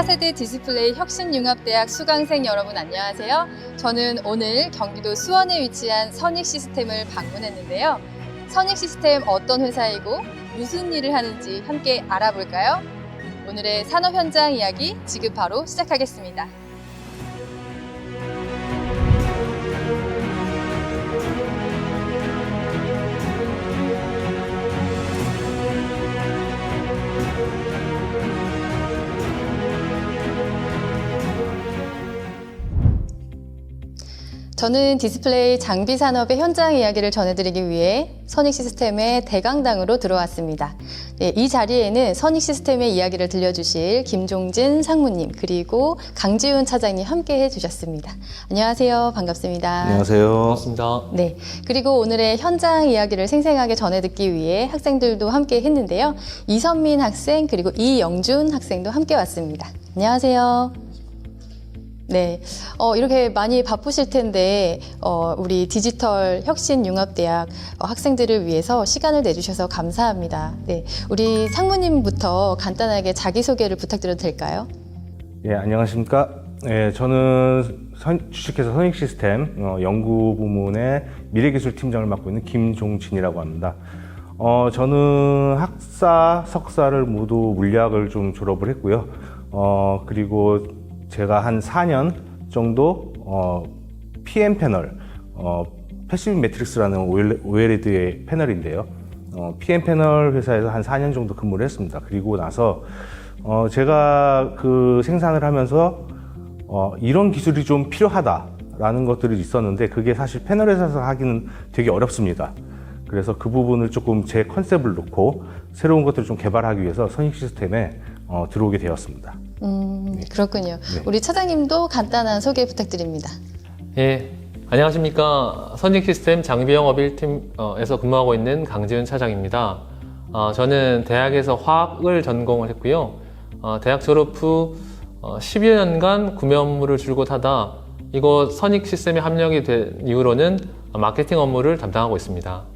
차세대 디스플레이 혁신융합대학 수강생 여러분 안녕하세요. 저는 오늘 경기도 수원에 위치한 선익시스템을 방문했는데요. 선익시스템 어떤 회사이고 무슨 일을 하는지 함께 알아볼까요? 오늘의 산업 현장 이야기 지금 바로 시작하겠습니다. 저는 디스플레이 장비 산업의 현장 이야기를 전해드리기 위해 선익시스템의 대강당으로 들어왔습니다. 네, 이 자리에는 선익시스템의 이야기를 들려주실 김종진 상무님 그리고 강지훈 차장님 함께 해주셨습니다. 안녕하세요. 반갑습니다. 안녕하세요. 반갑습니다. 네, 그리고 오늘의 현장 이야기를 생생하게 전해 듣기 위해 학생들도 함께 했는데요. 이선민 학생 그리고 이영준 학생도 함께 왔습니다. 안녕하세요. 네, 이렇게 많이 바쁘실 텐데 우리 디지털 혁신융합대학 학생들을 위해서 시간을 내주셔서 감사합니다. 네, 우리 상무님부터 간단하게 자기소개를 부탁드려도 될까요? 예, 안녕하십니까. 예, 저는 주식회사 선익시스템 연구부문의 미래기술팀장을 맡고 있는 김종진이라고 합니다. 저는 학사, 석사를 모두 물리학을 좀 졸업을 했고요. 그리고 제가 한 4년 정도 PM 패널, 패시브 매트릭스라는 OLED의 패널인데요. PM 패널 회사에서 한 4년 정도 근무를 했습니다. 그리고 나서 제가 그 생산을 하면서 이런 기술이 좀 필요하다라는 것들이 있었는데 그게 사실 패널 회사에서 하기는 되게 어렵습니다. 그래서 그 부분을 조금 제 컨셉을 놓고 새로운 것들을 좀 개발하기 위해서 선익시스템에 들어오게 되었습니다. 그렇군요. 네. 우리 차장님도 간단한 소개 부탁드립니다. 예, 안녕하십니까. 선익시스템 장비영업 1팀에서 근무하고 있는 강지훈 차장입니다. 저는 대학에서 화학을 전공을 했고요. 대학 졸업 후 10여 년간 구매 업무를 줄곧 하다 이곳 선익시스템에 합격이 된 이후로는 마케팅 업무를 담당하고 있습니다.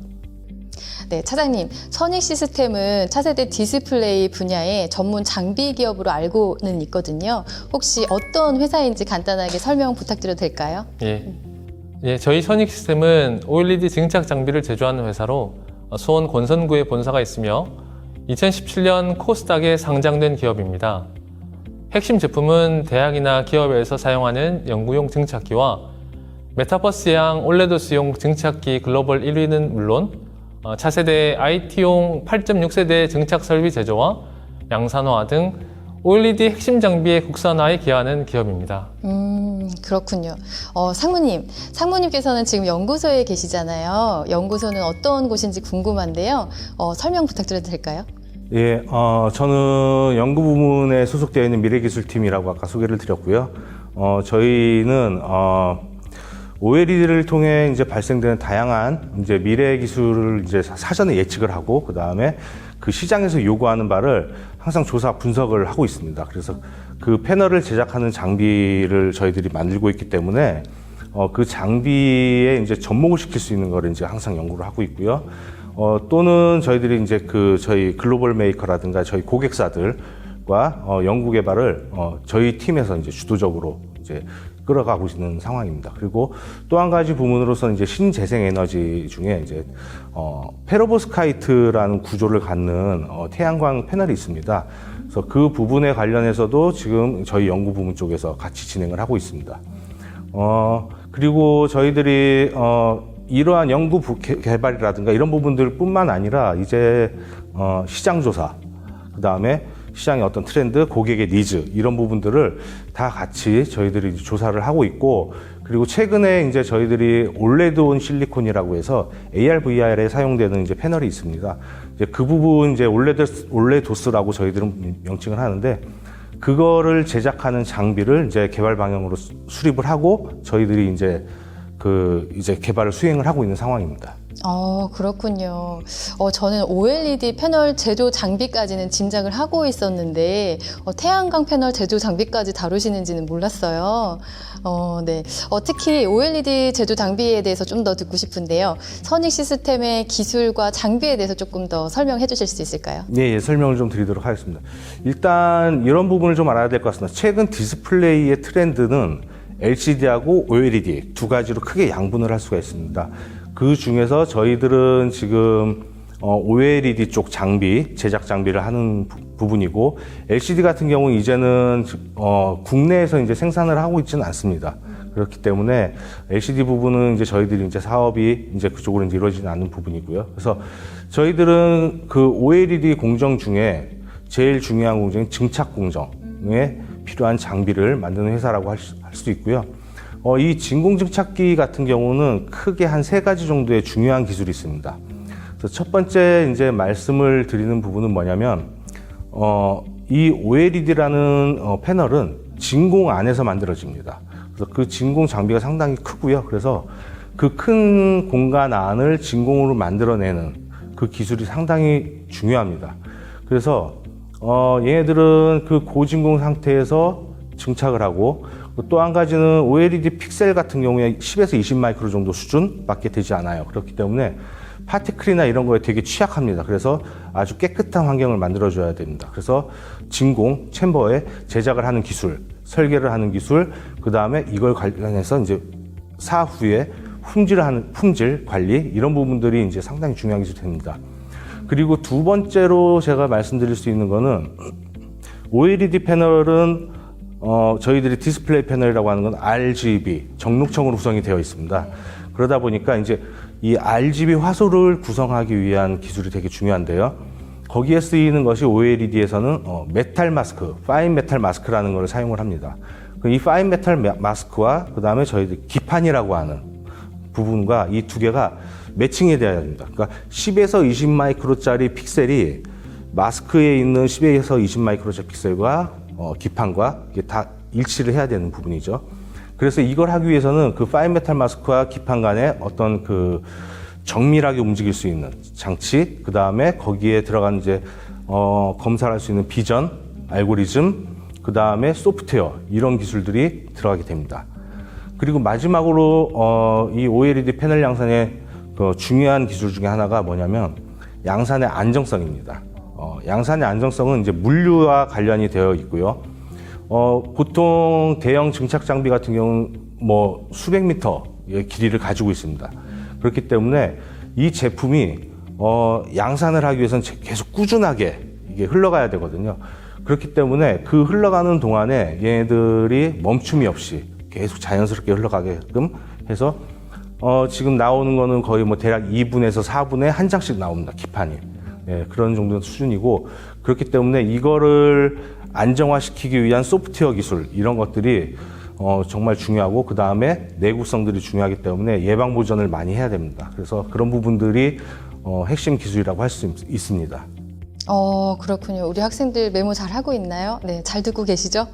네, 차장님, 선익시스템은 차세대 디스플레이 분야의 전문 장비 기업으로 알고는 있거든요. 혹시 어떤 회사인지 간단하게 설명 부탁드려도 될까요? 예, 저희 선익시스템은 OLED 증착 장비를 제조하는 회사로 수원 권선구에 본사가 있으며 2017년 코스닥에 상장된 기업입니다. 핵심 제품은 대학이나 기업에서 사용하는 연구용 증착기와 메타버스형 올레도스용 증착기 글로벌 1위는 물론 차세대 IT용 8.6세대 증착 설비 제조와 양산화 등 OLED 핵심 장비의 국산화에 기여하는 기업입니다. 그렇군요. 상무님께서는 지금 연구소에 계시잖아요. 연구소는 어떤 곳인지 궁금한데요. 설명 부탁드려도 될까요? 예, 저는 연구부문에 소속되어 있는 미래기술팀이라고 아까 소개를 드렸고요. 저희는 OLED를 통해 이제 발생되는 다양한 이제 미래 기술을 이제 사전에 예측을 하고 그 다음에 그 시장에서 요구하는 바를 항상 조사 분석을 하고 있습니다. 그래서 그 패널을 제작하는 장비를 저희들이 만들고 있기 때문에 그 장비에 이제 접목을 시킬 수 있는 거를 이제 항상 연구를 하고 있고요. 또는 저희들이 이제 저희 글로벌 메이커라든가 저희 고객사들과 연구 개발을 저희 팀에서 이제 주도적으로 이제 끌어가고 있는 상황입니다. 그리고 또 한 가지 부문으로서는 이제 신재생 에너지 중에 이제 페로보스카이트라는 구조를 갖는 태양광 패널이 있습니다. 그래서 그 부분에 관련해서도 지금 저희 연구 부문 쪽에서 같이 진행을 하고 있습니다. 그리고 저희들이 이러한 연구 개발이라든가 이런 부분들뿐만 아니라 이제 시장 조사, 그 다음에 시장의 어떤 트렌드, 고객의 니즈 이런 부분들을 다 같이 저희들이 조사를 하고 있고 그리고 최근에 이제 저희들이 올레드 온 실리콘이라고 해서 AR, VR에 사용되는 이제 패널이 있습니다. 이제 그 부분 이제 올레도스라고 저희들은 명칭을 하는데 그거를 제작하는 장비를 이제 개발 방향으로 수립을 하고 저희들이 이제 개발을 수행을 하고 있는 상황입니다. 그렇군요. 저는 OLED 패널 제조 장비까지는 짐작을 하고 있었는데, 태양광 패널 제조 장비까지 다루시는지는 몰랐어요. 네. 특히 OLED 제조 장비에 대해서 좀 더 듣고 싶은데요. 선익 시스템의 기술과 장비에 대해서 조금 더 설명해 주실 수 있을까요? 네, 설명을 좀 드리도록 하겠습니다. 일단 이런 부분을 좀 알아야 될 것 같습니다. 최근 디스플레이의 트렌드는 LCD하고 OLED 두 가지로 크게 양분을 할 수가 있습니다. 그 중에서 저희들은 지금 OLED 쪽 장비, 제작 장비를 하는 부분이고, LCD 같은 경우는 이제는 국내에서 이제 생산을 하고 있지는 않습니다. 그렇기 때문에 LCD 부분은 이제 저희들이 이제 사업이 이제 그쪽으로 이제 이루어지지 않는 부분이고요. 그래서 저희들은 그 OLED 공정 중에 제일 중요한 공정이 증착 공정에 필요한 장비를 만드는 회사라고 할 수 있고요. 이 진공증착기 같은 경우는 크게 한 3가지 정도의 중요한 기술이 있습니다. 그래서 첫 번째 이제 말씀을 드리는 부분은 뭐냐면, 이 OLED라는 패널은 진공 안에서 만들어집니다. 그래서 그 진공 장비가 상당히 크고요. 그래서 그 큰 공간 안을 진공으로 만들어내는 그 기술이 상당히 중요합니다. 그래서 얘네들은 그 고진공 상태에서 증착을 하고, 또 한 가지는 OLED 픽셀 같은 경우에 10에서 20 마이크로 정도 수준밖에 되지 않아요. 그렇기 때문에 파티클이나 이런 거에 되게 취약합니다. 그래서 아주 깨끗한 환경을 만들어줘야 됩니다. 그래서 진공 챔버에 제작을 하는 기술, 설계를 하는 기술, 그 다음에 이걸 관련해서 이제 사후에 품질 관리, 이런 부분들이 이제 상당히 중요한 기술이 됩니다. 그리고 두 번째로 제가 말씀드릴 수 있는 거는, OLED 패널은 저희들이 디스플레이 패널이라고 하는 건 RGB, 정록청으로 구성이 되어 있습니다. 그러다 보니까 이제 이 RGB 화소를 구성하기 위한 기술이 되게 중요한데요. 거기에 쓰이는 것이 OLED에서는 메탈 마스크, 파인 메탈 마스크라는 걸 사용을 합니다. 이 파인 메탈 마스크와 그 다음에 저희들 기판이라고 하는 부분과 이 두 개가 매칭이 되어야 됩니다. 그러니까 10에서 20 마이크로짜리 픽셀이 마스크에 있는 10에서 20 마이크로짜리 픽셀과 기판과 이게 다 일치를 해야 되는 부분이죠. 그래서 이걸 하기 위해서는 그 파인 메탈 마스크와 기판 간에 어떤 그 정밀하게 움직일 수 있는 장치, 그 다음에 거기에 들어간 이제 검사를 할 수 있는 비전, 알고리즘, 그 다음에 소프트웨어, 이런 기술들이 들어가게 됩니다. 그리고 마지막으로 이 OLED 패널 양산의 그 중요한 기술 중에 하나가 뭐냐면 양산의 안정성입니다. 양산의 안정성은 이제 물류와 관련이 되어 있고요. 보통 대형 증착 장비 같은 경우는 뭐 수백 미터의 길이를 가지고 있습니다. 그렇기 때문에 이 제품이 양산을 하기 위해서는 계속 꾸준하게 이게 흘러가야 되거든요. 그렇기 때문에 그 흘러가는 동안에 얘네들이 멈춤이 없이 계속 자연스럽게 흘러가게끔 해서 지금 나오는 거는 거의 뭐 대략 2분에서 4분에 한 장씩 나옵니다. 기판이. 네, 그런 정도 수준이고, 그렇기 때문에 이거를 안정화시키기 위한 소프트웨어 기술, 이런 것들이 정말 중요하고, 그 다음에 내구성들이 중요하기 때문에 예방 보전을 많이 해야 됩니다. 그래서 그런 부분들이 핵심 기술이라고 할 수 있습니다. 그렇군요. 우리 학생들 메모 잘 하고 있나요? 네, 잘 듣고 계시죠?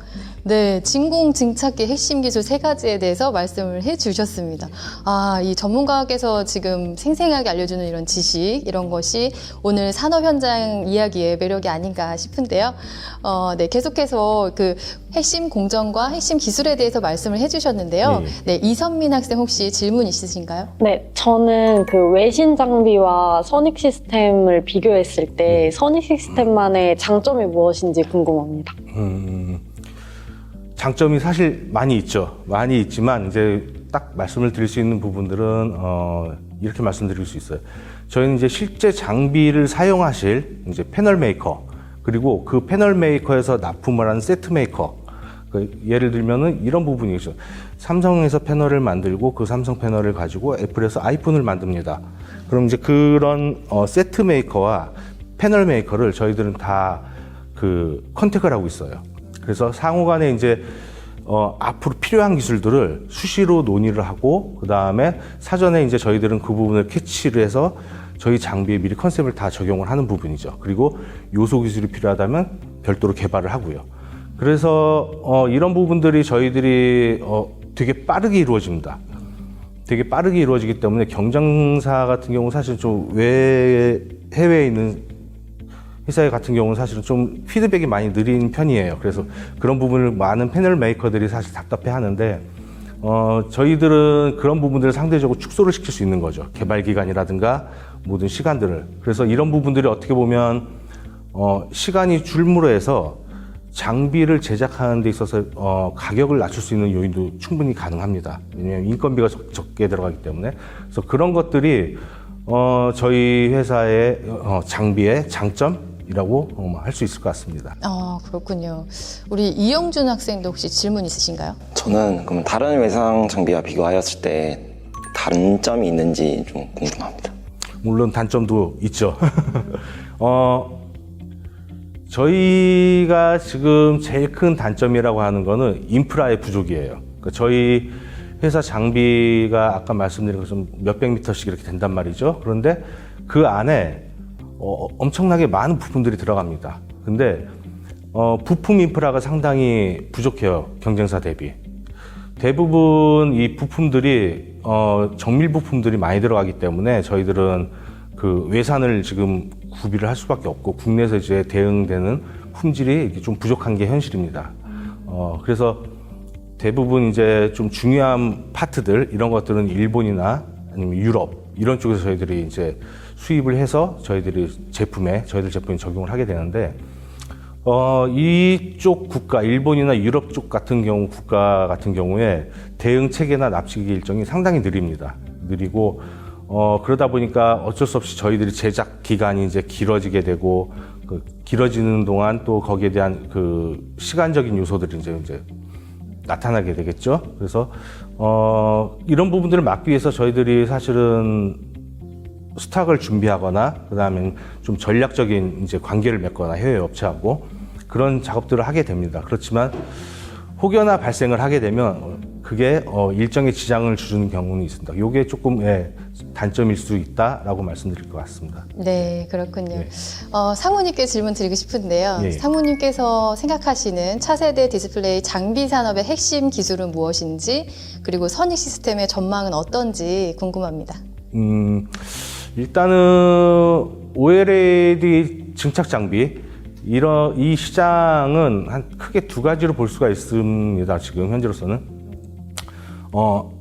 네, 진공 증착기 핵심 기술 3가지에 대해서 말씀을 해 주셨습니다. 이 전문가께서 지금 생생하게 알려주는 이런 지식, 이런 것이 오늘 산업 현장 이야기의 매력이 아닌가 싶은데요. 네, 계속해서 그 핵심 공정과 핵심 기술에 대해서 말씀을 해 주셨는데요. 네, 이선민 학생 혹시 질문 있으신가요? 네, 저는 그 외신 장비와 선익 시스템을 비교했을 때 선익 시스템만의 장점이 무엇인지 궁금합니다. 장점이 사실 많이 있죠. 많이 있지만 이제 딱 말씀을 드릴 수 있는 부분들은 이렇게 말씀드릴 수 있어요. 저희는 이제 실제 장비를 사용하실 이제 패널 메이커, 그리고 그 패널 메이커에서 납품을 한 세트 메이커, 예를 들면은 이런 부분이 있죠. 삼성에서 패널을 만들고 그 삼성 패널을 가지고 애플에서 아이폰을 만듭니다. 그럼 이제 그런 세트 메이커와 패널 메이커를 저희들은 다 그 컨택을 하고 있어요. 그래서 상호간에 이제 앞으로 필요한 기술들을 수시로 논의를 하고, 그 다음에 사전에 이제 저희들은 그 부분을 캐치를 해서 저희 장비에 미리 컨셉을 다 적용을 하는 부분이죠. 그리고 요소 기술이 필요하다면 별도로 개발을 하고요. 그래서 이런 부분들이 저희들이 되게 빠르게 이루어집니다. 되게 빠르게 이루어지기 때문에 경쟁사 같은 경우는 사실 좀 해외에 있는 회사 같은 경우는 사실은 좀 피드백이 많이 느린 편이에요. 그래서 그런 부분을 많은 패널 메이커들이 사실 답답해 하는데, 저희들은 그런 부분들을 상대적으로 축소를 시킬 수 있는 거죠. 개발 기간이라든가 모든 시간들을. 그래서 이런 부분들이 어떻게 보면, 시간이 줄므로 해서 장비를 제작하는 데 있어서, 가격을 낮출 수 있는 요인도 충분히 가능합니다. 왜냐하면 인건비가 적게 들어가기 때문에. 그래서 그런 것들이, 저희 회사의 장비의 장점이라고 할 수 있을 것 같습니다. 그렇군요. 우리 이영준 학생도 혹시 질문 있으신가요? 저는 그럼 다른 외상 장비와 비교하였을 때 단점이 있는지 좀 궁금합니다. 물론 단점도 있죠. 저희가 지금 제일 큰 단점이라고 하는 거는 인프라의 부족이에요. 그러니까 저희 회사 장비가 아까 말씀드린 것처럼 몇백 미터씩 이렇게 된단 말이죠. 그런데 그 안에 엄청나게 많은 부품들이 들어갑니다. 근데 부품 인프라가 상당히 부족해요. 경쟁사 대비. 대부분 이 부품들이 정밀 부품들이 많이 들어가기 때문에 저희들은 그 외산을 지금 구비를 할 수밖에 없고 국내에서 이제 대응되는 품질이 이렇게 좀 부족한 게 현실입니다. 그래서 대부분 이제 좀 중요한 파트들 이런 것들은 일본이나 아니면 유럽 이런 쪽에서 저희들이 이제 수입을 해서 저희들 제품에 적용을 하게 되는데 이쪽 국가 일본이나 유럽 쪽 같은 경우 국가 같은 경우에 대응 체계나 납치기 일정이 상당히 느리고 그러다 보니까 어쩔 수 없이 저희들이 제작 기간이 이제 길어지게 되고 길어지는 동안 또 거기에 대한 그 시간적인 요소들이 이제 나타나게 되겠죠. 그래서 이런 부분들을 막기 위해서 저희들이 사실은 스탁을 준비하거나 그다음에 좀 전략적인 이제 관계를 맺거나 해외 업체하고 그런 작업들을 하게 됩니다. 그렇지만 혹여나 발생을 하게 되면 그게 일정의 지장을 주는 경우는 있습니다. 이게 조금 단점일 수 있다라고 말씀드릴 것 같습니다. 네, 그렇군요. 네. 상무님께 질문 드리고 싶은데요. 예. 상무님께서 생각하시는 차세대 디스플레이 장비 산업의 핵심 기술은 무엇인지, 그리고 선익 시스템의 전망은 어떤지 궁금합니다. 일단은 OLED 증착 장비 이 시장은 크게 두 가지로 볼 수가 있습니다. 지금 현재로서는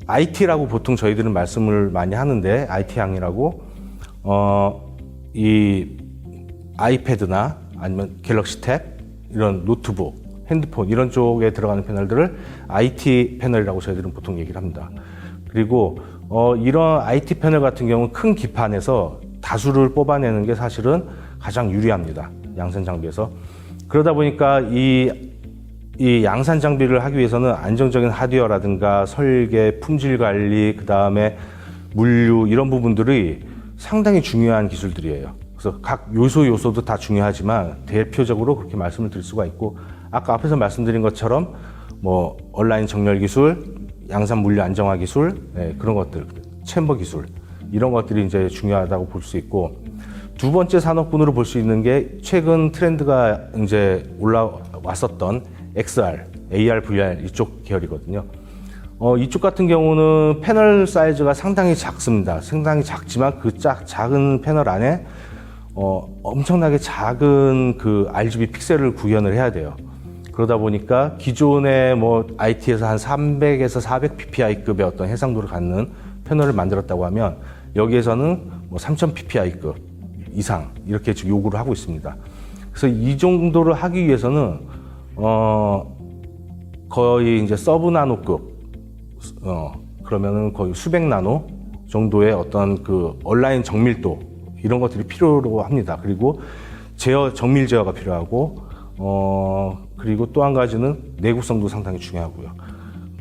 IT라고 보통 저희들은 말씀을 많이 하는데 IT향이라고 이 아이패드나 아니면 갤럭시 탭 이런 노트북, 핸드폰 이런 쪽에 들어가는 패널들을 IT 패널이라고 저희들은 보통 얘기를 합니다. 그리고 이런 IT 패널 같은 경우는 큰 기판에서 다수를 뽑아내는 게 사실은 가장 유리합니다. 양산 장비에서. 그러다 보니까 이 양산 장비를 하기 위해서는 안정적인 하드웨어라든가 설계, 품질 관리, 그 다음에 물류 이런 부분들이 상당히 중요한 기술들이에요. 그래서 각 요소도 다 중요하지만 대표적으로 그렇게 말씀을 드릴 수가 있고 아까 앞에서 말씀드린 것처럼 뭐 온라인 정렬 기술, 양산 물류 안정화 기술, 그런 것들, 챔버 기술 이런 것들이 이제 중요하다고 볼 수 있고 두 번째 산업군으로 볼 수 있는 게 최근 트렌드가 이제 올라왔었던 XR, AR, VR 이쪽 계열이거든요. 이쪽 같은 경우는 패널 사이즈가 상당히 작습니다. 상당히 작지만 그 작은 패널 안에 엄청나게 작은 그 RGB 픽셀을 구현을 해야 돼요. 그러다 보니까 기존의 뭐 IT에서 한 300에서 400 PPI급의 어떤 해상도를 갖는 패널을 만들었다고 하면 여기에서는 뭐 3000 PPI급 이상 이렇게 지금 요구를 하고 있습니다. 그래서 이 정도를 하기 위해서는 거의 이제 서브 나노급 그러면은 거의 수백 나노 정도의 어떤 그 온라인 정밀도 이런 것들이 필요로 합니다. 그리고 정밀 제어가 필요하고 그리고 또 한 가지는 내구성도 상당히 중요하고요.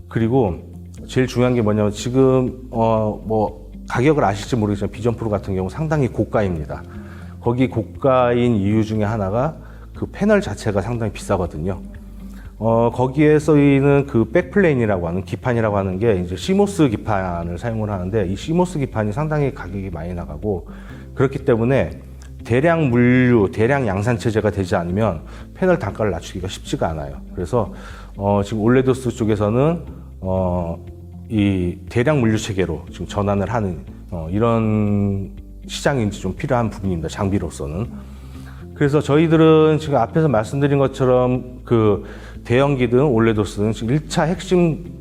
그리고 제일 중요한 게 뭐냐면 지금 뭐 가격을 아실지 모르겠지만 비전 프로 같은 경우 상당히 고가입니다. 거기 고가인 이유 중에 하나가 그 패널 자체가 상당히 비싸거든요. 거기에 쓰이는 그 백플레인이라고 하는 기판이라고 하는 게 이제 시모스 기판을 사용을 하는데 이 시모스 기판이 상당히 가격이 많이 나가고 그렇기 때문에 대량 물류, 대량 양산 체제가 되지 않으면 패널 단가를 낮추기가 쉽지가 않아요. 그래서 지금 올레도스 쪽에서는 이 대량 물류 체계로 지금 전환을 하는 이런 시장인지 좀 필요한 부분입니다. 장비로서는. 그래서 저희들은 지금 앞에서 말씀드린 것처럼 그 대형기든 올레도스는 지금 1차 핵심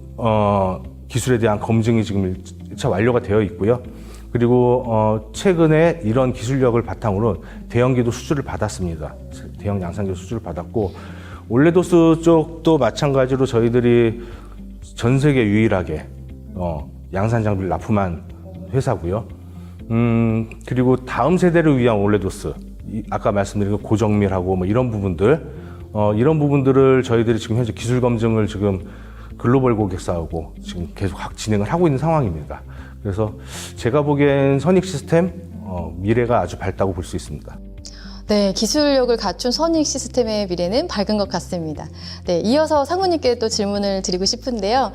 기술에 대한 검증이 지금 1차 완료가 되어 있고요. 그리고 최근에 이런 기술력을 바탕으로 대형기도 수주를 받았습니다. 대형 양산기도 수주를 받았고 올레도스 쪽도 마찬가지로 저희들이 전 세계 유일하게 양산 장비를 납품한 회사고요. 그리고 다음 세대를 위한 올레도스, 아까 말씀드린 고정밀하고 뭐 이런 부분들을 저희들이 지금 현재 기술 검증을 지금 글로벌 고객사하고 지금 계속 진행을 하고 있는 상황입니다. 그래서 제가 보기엔 선익 시스템 미래가 아주 밝다고 볼 수 있습니다. 네, 기술력을 갖춘 선익 시스템의 미래는 밝은 것 같습니다. 네, 이어서 상무님께 또 질문을 드리고 싶은데요.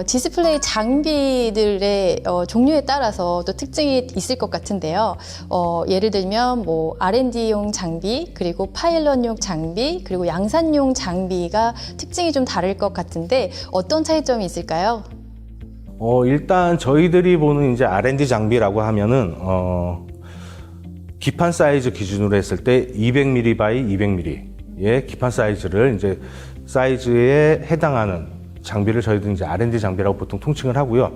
디스플레이 장비들의 종류에 따라서 또 특징이 있을 것 같은데요. 예를 들면 뭐 R&D용 장비, 그리고 파일럿용 장비, 그리고 양산용 장비가 특징이 좀 다를 것 같은데 어떤 차이점이 있을까요? 일단 저희들이 보는 이제 R&D 장비라고 하면은 기판 사이즈 기준으로 했을 때 200mm by 200mm의 기판 사이즈를 이제 사이즈에 해당하는 장비를 저희들은 이제 R&D 장비라고 보통 통칭을 하고요.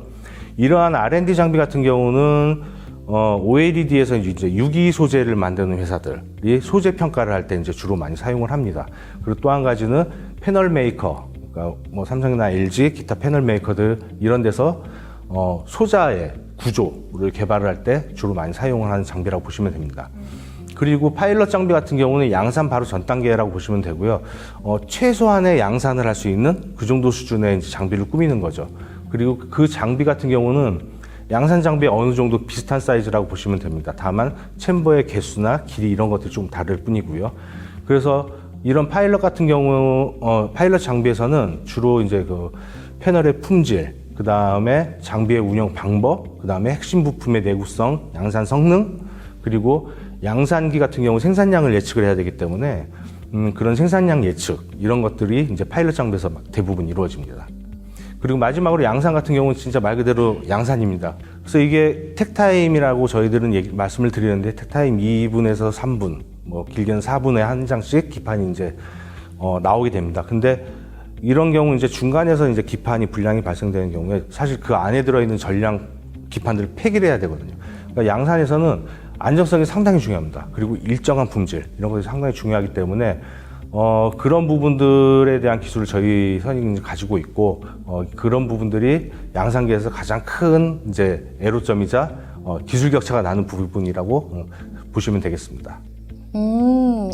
이러한 R&D 장비 같은 경우는 OLED에서 이제 유기 소재를 만드는 회사들이 소재 평가를 할 때 이제 주로 많이 사용을 합니다. 그리고 또 한 가지는 패널 메이커, 그러니까 뭐 삼성이나 LG 기타 패널 메이커들 이런 데서 소자의 구조를 개발을 할 때 주로 많이 사용을 하는 장비라고 보시면 됩니다. 그리고 파일럿 장비 같은 경우는 양산 바로 전 단계라고 보시면 되고요. 최소한의 양산을 할 수 있는 그 정도 수준의 이제 장비를 꾸미는 거죠. 그리고 그 장비 같은 경우는 양산 장비에 어느 정도 비슷한 사이즈라고 보시면 됩니다. 다만 챔버의 개수나 길이 이런 것들이 좀 다를 뿐이고요. 그래서 이런 파일럿 같은 경우 파일럿 장비에서는 주로 이제 그 패널의 품질, 그 다음에 장비의 운영 방법, 그 다음에 핵심 부품의 내구성, 양산 성능, 그리고 양산기 같은 경우 생산량을 예측을 해야 되기 때문에 그런 생산량 예측 이런 것들이 이제 파일럿 장비에서 대부분 이루어집니다. 그리고 마지막으로 양산 같은 경우는 진짜 말 그대로 양산입니다. 그래서 이게 택타임이라고 저희들은 말씀을 드리는데 택타임 2분에서 3분, 뭐 길게는 4분에 한 장씩 기판이 이제 나오게 됩니다. 근데 이런 경우 이제 중간에서 이제 기판이 불량이 발생되는 경우에 사실 그 안에 들어있는 전량 기판들을 폐기를 해야 되거든요. 그러니까 양산에서는 안정성이 상당히 중요합니다. 그리고 일정한 품질 이런 것이 상당히 중요하기 때문에 그런 부분들에 대한 기술을 저희 선익이 가지고 있고 그런 부분들이 양산계에서 가장 큰 이제 애로점이자 기술 격차가 나는 부분이라고 보시면 되겠습니다.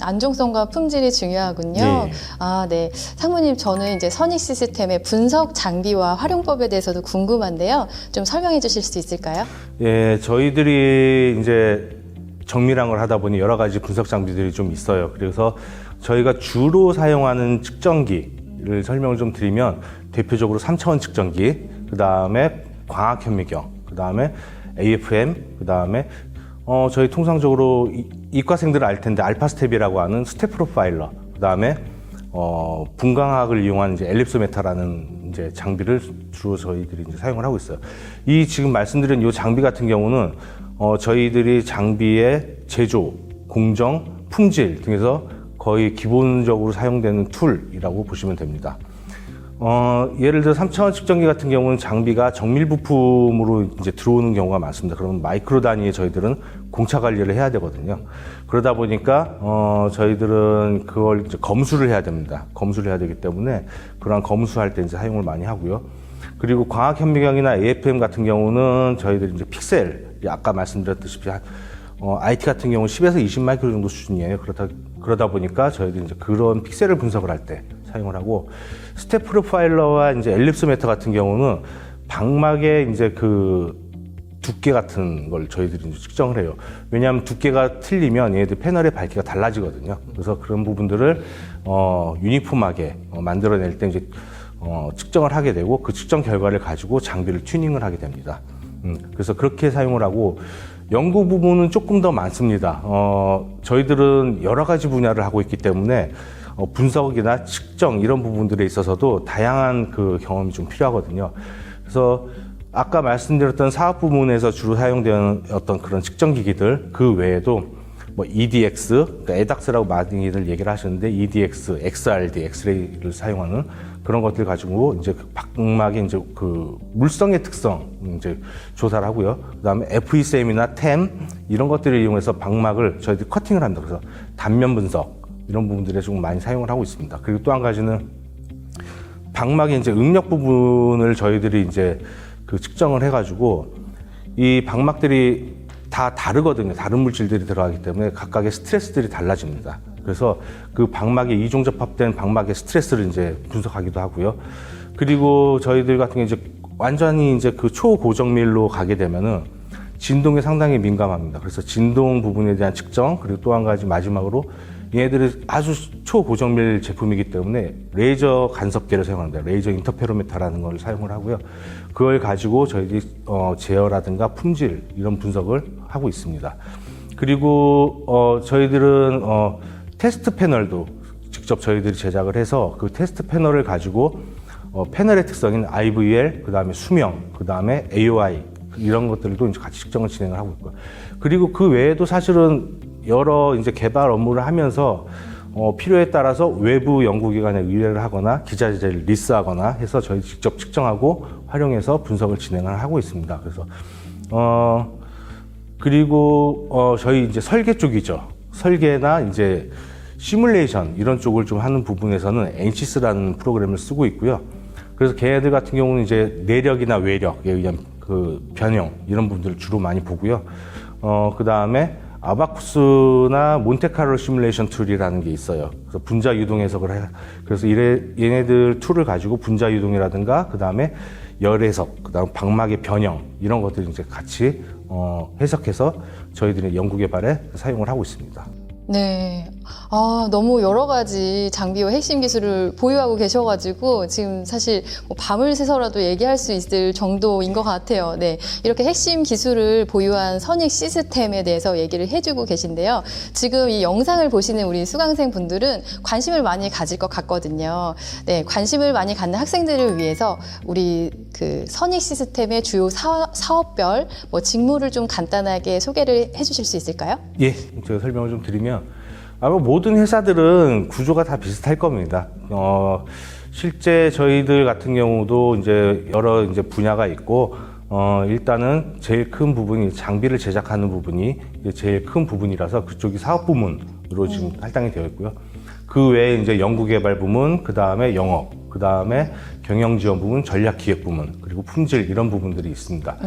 안정성과 품질이 중요하군요. 네. 아, 네. 상무님, 저는 이제 선익 시스템의 분석 장비와 활용법에 대해서도 궁금한데요. 좀 설명해 주실 수 있을까요? 예, 저희들이 이제 정밀한 걸 하다 보니 여러 가지 분석 장비들이 좀 있어요. 그래서 저희가 주로 사용하는 측정기를 설명을 좀 드리면 대표적으로 3차원 측정기, 그 다음에 광학 현미경, 그 다음에 AFM, 그 다음에 저희 통상적으로 이과생들은 알 텐데 알파스텝이라고 하는 스텝 프로파일러, 그 다음에 분광학을 이용한 이제 엘립소메타라는 이제 장비를 주로 저희들이 이제 사용을 하고 있어요. 이 지금 말씀드린 이 장비 같은 경우는 저희들이 장비의 제조, 공정, 품질 등에서 거의 기본적으로 사용되는 툴이라고 보시면 됩니다. 예를 들어 3차원 측정기 같은 경우는 장비가 정밀 부품으로 이제 들어오는 경우가 많습니다. 그러면 마이크로 단위의 저희들은 공차 관리를 해야 되거든요. 그러다 보니까 저희들은 그걸 이제 검수를 해야 됩니다. 검수를 해야 되기 때문에 그러한 검수할 때 이제 사용을 많이 하고요. 그리고 광학 현미경이나 AFM 같은 경우는 저희들이 이제 픽셀, 아까 말씀드렸듯이 IT 같은 경우는 10에서 20 마이크로 정도 수준이에요. 그러다 보니까 저희들이 이제 그런 픽셀을 분석을 할 때 사용을 하고, 스텝 프로파일러와 이제 엘립소메터 같은 경우는 방막의 이제 그 두께 같은 걸 저희들이 이제 측정을 해요. 왜냐하면 두께가 틀리면 얘네들 패널의 밝기가 달라지거든요. 그래서 그런 부분들을 유니폼하게 만들어낼 때 이제 측정을 하게 되고, 그 측정 결과를 가지고 장비를 튜닝을 하게 됩니다. 그래서 그렇게 사용을 하고, 연구 부분은 조금 더 많습니다. 저희들은 여러 가지 분야를 하고 있기 때문에 분석이나 측정 이런 부분들에 있어서도 다양한 그 경험이 좀 필요하거든요. 그래서 아까 말씀드렸던 사업 부문에서 주로 사용되는 어떤 그런 측정기기들 그 외에도 뭐 EDX, 그러니까 에닥스라고 많이들 얘기를 하시는데 EDX, XRD, 엑스레이를 사용하는 그런 것들 가지고 이제 그 각막의 이제 그 물성의 특성 이제 조사를 하고요. 그다음에 FECM이나 TEM 이런 것들을 이용해서 방막을 저희들이 커팅을 한다. 그래서 단면 분석 이런 부분들에 좀 많이 사용을 하고 있습니다. 그리고 또 한 가지는 방막의 이제 응력 부분을 저희들이 이제 그 측정을 해가지고 이 방막들이 다 다르거든요. 다른 물질들이 들어가기 때문에 각각의 스트레스들이 달라집니다. 그래서 그 방막에 이중 접합된 방막의 스트레스를 이제 분석하기도 하고요. 그리고 저희들 같은 경우 이제 완전히 이제 그 초고정밀로 가게 되면은 진동에 상당히 민감합니다. 그래서 진동 부분에 대한 측정, 그리고 또 한 가지 마지막으로 얘네들이 아주 초고정밀 제품이기 때문에 레이저 간섭계를 사용합니다. 레이저 인터페로메터라는 걸 사용을 하고요. 그걸 가지고 저희들이 제어라든가 품질 이런 분석을 하고 있습니다. 그리고 저희들은 테스트 패널도 직접 저희들이 제작을 해서 그 테스트 패널을 가지고 패널의 특성인 IVL, 그 다음에 수명, 그 다음에 AOI 이런 것들도 이제 같이 측정을 진행을 하고 있고요. 그리고 그 외에도 사실은 여러 이제 개발 업무를 하면서 필요에 따라서 외부 연구기관에 의뢰를 하거나 기자 제재를 리스하거나 해서 저희 직접 측정하고 활용해서 분석을 진행을 하고 있습니다. 그래서 그리고 저희 이제 설계 쪽이죠. 설계나 이제 시뮬레이션 이런 쪽을 좀 하는 부분에서는 엔시스라는 프로그램을 쓰고 있고요. 그래서 걔네들 같은 경우는 이제 내력이나 외력에 의한 그 변형 이런 부분들을 주로 많이 보고요. 그 다음에 아바쿠스나 몬테카를로 시뮬레이션 툴이라는 게 있어요. 그래서 분자 유동 해석을 해. 그래서 얘네들 툴을 가지고 분자 유동이라든가 그 다음에 열 해석, 그 다음 방막의 변형 이런 것들을 이제 같이 해석해서 저희들이 연구 개발에 사용을 하고 있습니다. 네. 너무 여러 가지 장비와 핵심 기술을 보유하고 계셔가지고 지금 사실 뭐 밤을 새서라도 얘기할 수 있을 정도인 것 같아요. 네. 이렇게 핵심 기술을 보유한 선익 시스템에 대해서 얘기를 해주고 계신데요. 지금 이 영상을 보시는 우리 수강생 분들은 관심을 많이 가질 것 같거든요. 네. 관심을 많이 갖는 학생들을 위해서 우리 그 선익 시스템의 주요 사업별 뭐 직무를 좀 간단하게 소개를 해주실 수 있을까요? 예. 제가 설명을 좀 드리면 아마 모든 회사들은 구조가 다 비슷할 겁니다. 실제 저희들 같은 경우도 이제 여러 이제 분야가 있고, 일단은 제일 큰 부분이 장비를 제작하는 부분이 이제 제일 큰 부분이라서 그쪽이 사업 부문으로 지금 할당이 되어 있고요. 그 외에 이제 연구개발 부문, 그 다음에 영업, 그 다음에 경영지원 부문, 전략기획 부문, 그리고 품질 이런 부분들이 있습니다.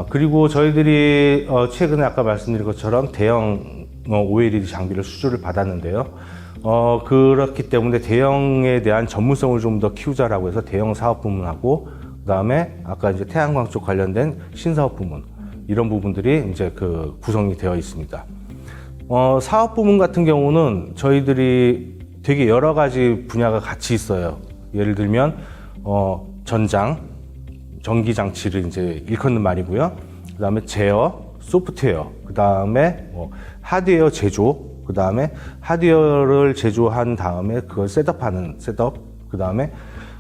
그리고 저희들이 최근에 아까 말씀드린 것처럼 대형 OLED 장비를 수주를 받았는데요. 그렇기 때문에 대형에 대한 전문성을 좀 더 키우자라고 해서 대형 사업 부문하고, 그 다음에 아까 이제 태양광 쪽 관련된 신사업 부문, 이런 부분들이 이제 그 구성이 되어 있습니다. 사업 부문 같은 경우는 저희들이 되게 여러 가지 분야가 같이 있어요. 예를 들면, 전장, 전기 장치를 이제 일컫는 말이고요. 그 다음에 제어, 소프트웨어, 그 다음에 하드웨어 제조, 그 다음에 하드웨어를 제조한 다음에 그걸 셋업하는 셋업, 그 다음에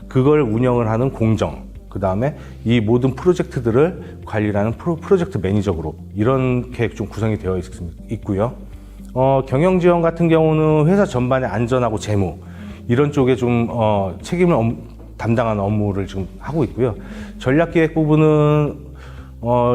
그걸 운영을 하는 공정, 그 다음에 이 모든 프로젝트들을 관리하는 프로젝트 매니저 그룹, 이런 계획 좀 구성이 되어 있고요. 경영지원 같은 경우는 회사 전반의 안전하고 재무, 이런 쪽에 좀 책임을 담당하는 업무를 지금 하고 있고요. 전략기획 부분은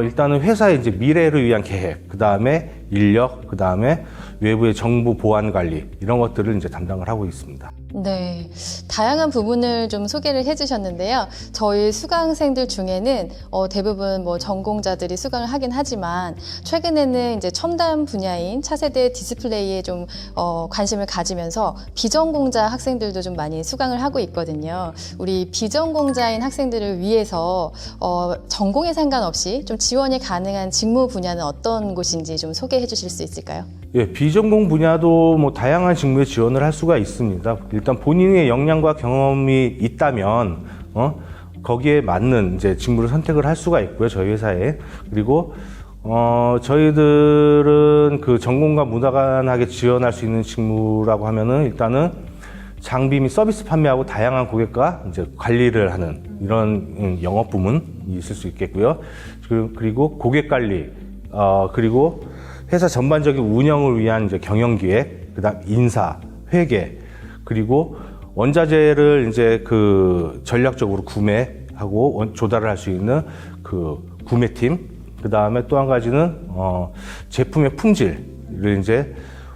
일단은 회사의 이제 미래를 위한 계획, 그 다음에 인력, 그 다음에 외부의 정보 보안 관리, 이런 것들을 이제 담당을 하고 있습니다. 네, 다양한 부분을 좀 소개를 해주셨는데요. 저희 수강생들 중에는 대부분 뭐 전공자들이 수강을 하긴 하지만 최근에는 이제 첨단 분야인 차세대 디스플레이에 좀 관심을 가지면서 비전공자 학생들도 좀 많이 수강을 하고 있거든요. 우리 비전공자인 학생들을 위해서 전공에 상관없이 좀 지원이 가능한 직무 분야는 어떤 곳인지 좀 소개해 주실 수 있을까요? 예, 비전공 분야도 뭐 다양한 직무에 지원을 할 수가 있습니다. 일단 본인의 역량과 경험이 있다면 거기에 맞는 이제 직무를 선택을 할 수가 있고요, 저희 회사에. 그리고 저희들은 그 전공과 무관하게 지원할 수 있는 직무라고 하면은 일단은 장비 및 서비스 판매하고 다양한 고객과 이제 관리를 하는 이런 영업 부문이 있을 수 있겠고요. 그리고 고객 관리, 그리고 회사 전반적인 운영을 위한 이제 경영 기획, 그다음 인사, 회계, 그리고 원자재를 이제 그 전략적으로 구매하고 조달을 할 수 있는 그 구매팀, 그다음에 또 한 가지는 제품의 품질을 이제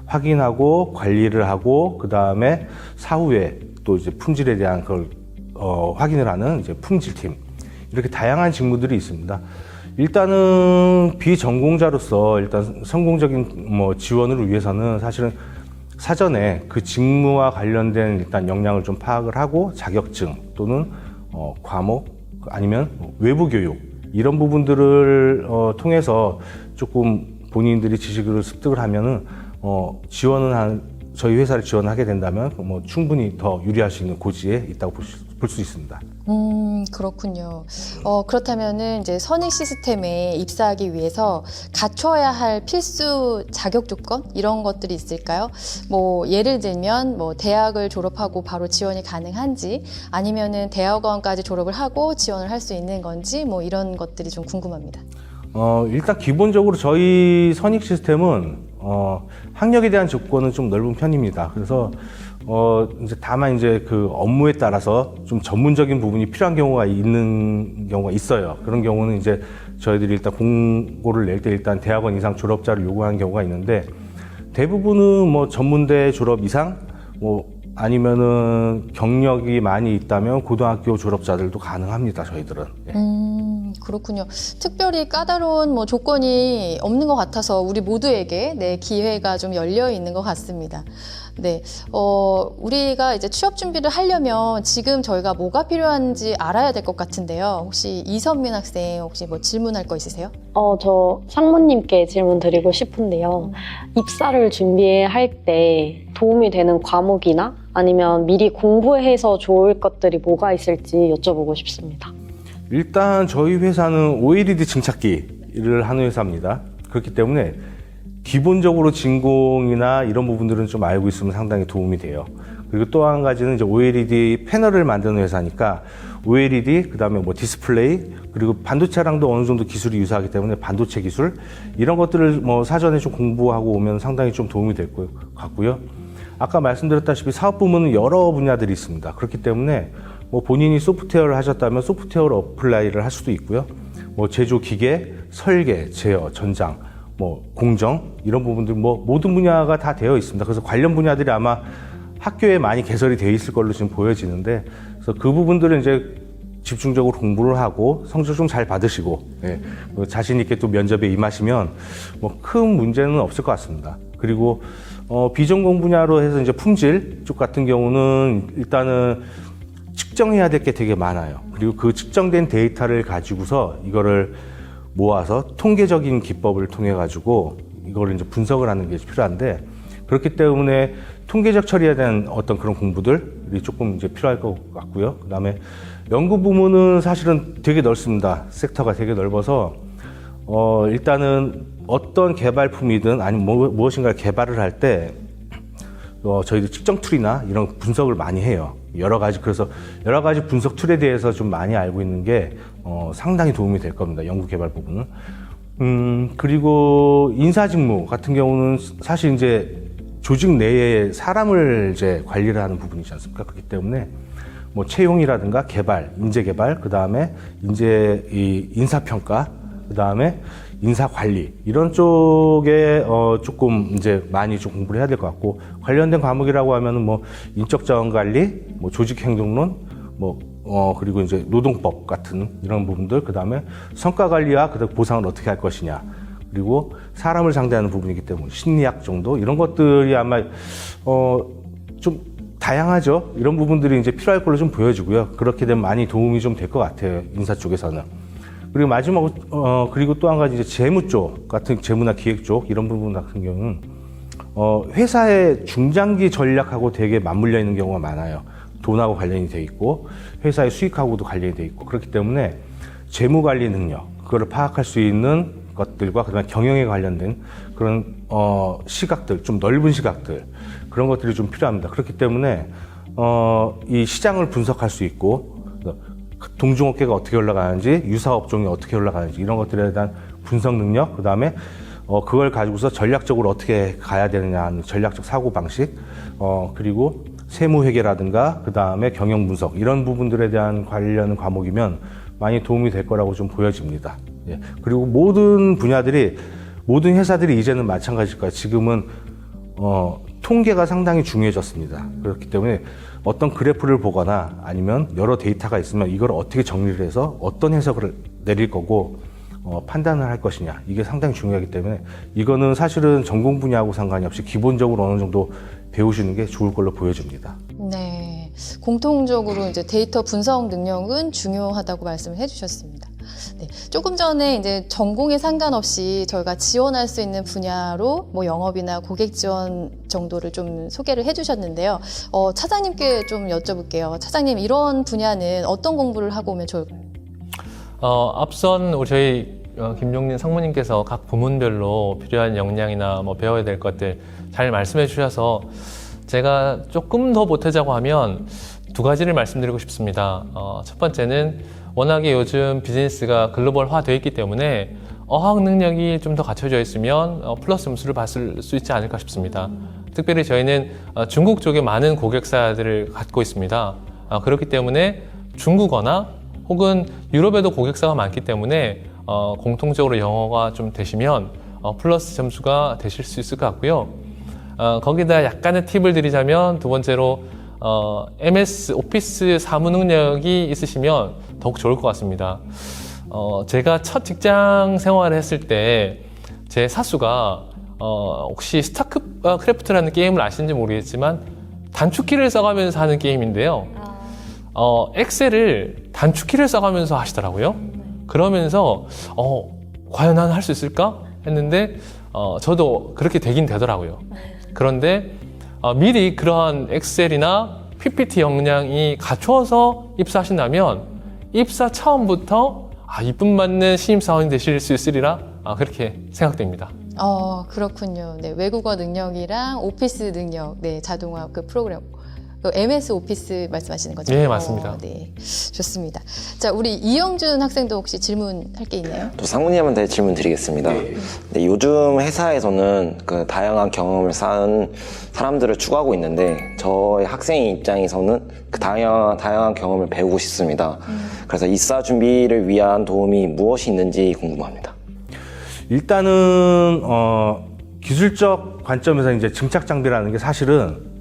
확인하고 관리를 하고 그다음에 사후에 또 이제 품질에 대한 걸 확인을 하는 이제 품질팀, 이렇게 다양한 직무들이 있습니다. 일단은 비전공자로서 일단 성공적인 지원을 위해서는 사실은 사전에 그 직무와 관련된 일단 역량을 좀 파악을 하고 자격증 또는 과목 아니면 외부 교육 이런 부분들을 통해서 조금 본인들이 지식을 습득을 하면은 저희 회사를 지원하게 된다면 충분히 더 유리할 수 있는 고지에 있다고 볼 수 있습니다. 그렇군요. 그렇다면은 이제 선익 시스템에 입사하기 위해서 갖춰야 할 필수 자격 조건 이런 것들이 있을까요? 예를 들면 대학을 졸업하고 바로 지원이 가능한지 아니면은 대학원까지 졸업을 하고 지원을 할 수 있는 건지 이런 것들이 좀 궁금합니다. 일단 기본적으로 저희 선익 시스템은 학력에 대한 조건은 좀 넓은 편입니다. 그래서 이제 다만 이제 그 업무에 따라서 좀 전문적인 부분이 필요한 경우가 있는 경우가 있어요. 그런 경우는 이제 저희들이 일단 공고를 낼 때 일단 대학원 이상 졸업자를 요구하는 경우가 있는데 대부분은 전문대 졸업 이상 아니면은 경력이 많이 있다면 고등학교 졸업자들도 가능합니다. 저희들은. 네. 그렇군요. 특별히 까다로운 조건이 없는 것 같아서 우리 모두에게 기회가 좀 열려 있는 것 같습니다. 네, 우리가 이제 취업 준비를 하려면 지금 저희가 뭐가 필요한지 알아야 될 것 같은데요. 혹시 이선민 학생 혹시 질문할 거 있으세요? 저 상무님께 질문 드리고 싶은데요. 입사를 준비할 때 도움이 되는 과목이나 아니면 미리 공부해서 좋을 것들이 뭐가 있을지 여쭤보고 싶습니다. 일단 저희 회사는 OLED 증착기를 하는 회사입니다. 그렇기 때문에 기본적으로 진공이나 이런 부분들은 좀 알고 있으면 상당히 도움이 돼요. 그리고 또 한 가지는 이제 OLED 패널을 만드는 회사니까 OLED, 그다음에 디스플레이, 그리고 반도체랑도 어느 정도 기술이 유사하기 때문에 반도체 기술 이런 것들을 사전에 좀 공부하고 오면 상당히 좀 도움이 될 것 같고요. 아까 말씀드렸다시피 사업 부문은 여러 분야들이 있습니다. 그렇기 때문에 본인이 소프트웨어를 하셨다면 소프트웨어를 어플라이를 할 수도 있고요. 제조 기계, 설계, 제어, 전장, 공정 이런 부분들 모든 분야가 다 되어 있습니다. 그래서 관련 분야들이 아마 학교에 많이 개설이 되어 있을 걸로 지금 보여지는데, 그래서 그 부분들은 이제 집중적으로 공부를 하고 성적 좀 잘 받으시고 자신 있게 또 면접에 임하시면 큰 문제는 없을 것 같습니다. 그리고 비전공 분야로 해서 이제 품질 쪽 같은 경우는 일단은 측정해야 될 게 되게 많아요. 그리고 그 측정된 데이터를 가지고서 이거를 모아서 통계적인 기법을 통해 가지고 이거를 이제 분석을 하는 게 필요한데, 그렇기 때문에 통계적 처리에 대한 어떤 그런 공부들이 조금 이제 필요할 것 같고요. 그다음에 연구 부문은 사실은 되게 넓습니다. 섹터가 되게 넓어서 일단은 어떤 개발품이든 아니면 무엇인가를 개발을 할 때 저희도 측정 툴이나 이런 분석을 많이 해요. 그래서 여러 가지 분석 툴에 대해서 좀 많이 알고 있는 게 상당히 도움이 될 겁니다. 연구 개발 부분은. 그리고 인사 직무 같은 경우는 사실 이제 조직 내에 사람을 이제 관리를 하는 부분이지 않습니까? 그렇기 때문에 채용이라든가 개발, 인재 개발, 그 다음에 인사 평가, 그 다음에 인사 관리 이런 쪽에 조금 이제 많이 좀 공부를 해야 될 것 같고, 관련된 과목이라고 하면은 인적 자원 관리, 조직 행동론, 그리고 이제 노동법 같은 이런 부분들, 그 다음에 성과 관리와 그다음 보상을 어떻게 할 것이냐, 그리고 사람을 상대하는 부분이기 때문에 심리학 정도 이런 것들이 아마 좀 다양하죠. 이런 부분들이 이제 필요할 걸로 좀 보여지고요. 그렇게 되면 많이 도움이 좀 될 것 같아요. 인사 쪽에서는. 그리고 마지막으로 그리고 또 한 가지 이제 재무 쪽 같은 재무나 기획 쪽 이런 부분 같은 경우는 회사의 중장기 전략하고 되게 맞물려 있는 경우가 많아요. 돈하고 관련이 돼 있고 회사의 수익하고도 관련이 돼 있고, 그렇기 때문에 재무 관리 능력 그거를 파악할 수 있는 것들과 그다음에 경영에 관련된 그런 시각들, 좀 넓은 시각들 그런 것들이 좀 필요합니다. 그렇기 때문에 이 시장을 분석할 수 있고 동종업계가 어떻게 올라가는지, 유사업종이 어떻게 올라가는지 이런 것들에 대한 분석 능력, 그다음에 그걸 가지고서 전략적으로 어떻게 가야 되느냐 하는 전략적 사고 방식, 그리고 세무회계라든가 그다음에 경영 분석 이런 부분들에 대한 관련 과목이면 많이 도움이 될 거라고 좀 보여집니다. 예. 그리고 모든 분야들이, 모든 회사들이 이제는 마찬가지일 거예요. 지금은 통계가 상당히 중요해졌습니다. 그렇기 때문에 어떤 그래프를 보거나 아니면 여러 데이터가 있으면 이걸 어떻게 정리를 해서 어떤 해석을 내릴 거고 판단을 할 것이냐, 이게 상당히 중요하기 때문에 이거는 사실은 전공 분야하고 상관이 없이 기본적으로 어느 정도 배우시는 게 좋을 걸로 보여집니다. 네, 공통적으로 이제 데이터 분석 능력은 중요하다고 말씀을 해주셨습니다. 네, 조금 전에 이제 전공에 상관없이 저희가 지원할 수 있는 분야로 뭐 영업이나 고객 지원 정도를 좀 소개를 해주셨는데요. 차장님께 좀 여쭤볼게요. 차장님, 이런 분야는 어떤 공부를 하고 오면 좋을까요? 앞선 우리 저희 김종린 상무님께서 각 부문별로 필요한 역량이나 뭐 배워야 될 것들 잘 말씀해 주셔서 제가 조금 더 보태자고 하면 두 가지를 말씀드리고 싶습니다. 첫 번째는 워낙에 요즘 비즈니스가 글로벌화 되어 있기 때문에 어학 능력이 좀 더 갖춰져 있으면 플러스 점수를 받을 수 있지 않을까 싶습니다. 특별히 저희는 중국 쪽에 많은 고객사들을 갖고 있습니다. 그렇기 때문에 중국어나 혹은 유럽에도 고객사가 많기 때문에 공통적으로 영어가 좀 되시면 플러스 점수가 되실 수 있을 것 같고요. 거기다 약간의 팁을 드리자면 두 번째로 MS 오피스 사무 능력이 있으시면 더욱 좋을 것 같습니다. 제가 첫 직장 생활을 했을 때 제 사수가 혹시 스타크래프트라는 게임을 아시는지 모르겠지만 단축키를 써가면서 하는 게임인데요. 엑셀을 단축키를 써가면서 하시더라고요. 그러면서 과연 나는 할 수 있을까 했는데 저도 그렇게 되긴 되더라고요. 그런데 미리 그러한 엑셀이나 PPT 역량이 갖춰서 입사하신다면 입사 처음부터 이쁨 받는 신입사원이 되실 수 있으리라 그렇게 생각됩니다. 그렇군요. 네, 외국어 능력이랑 오피스 능력, 네, 자동화 그 프로그램. MS 오피스 말씀하시는 거죠? 네, 맞습니다. 네, 좋습니다. 자, 우리 이영준 학생도 혹시 질문할 게 있나요? 또 상무님한테 질문 드리겠습니다. 네, 요즘 회사에서는 그 다양한 경험을 쌓은 사람들을 추구하고 있는데 저희 학생 입장에서는 그 다양한 경험을 배우고 싶습니다. 그래서 입사 준비를 위한 도움이 무엇이 있는지 궁금합니다. 일단은 기술적 관점에서 이제 증착 장비라는 게 사실은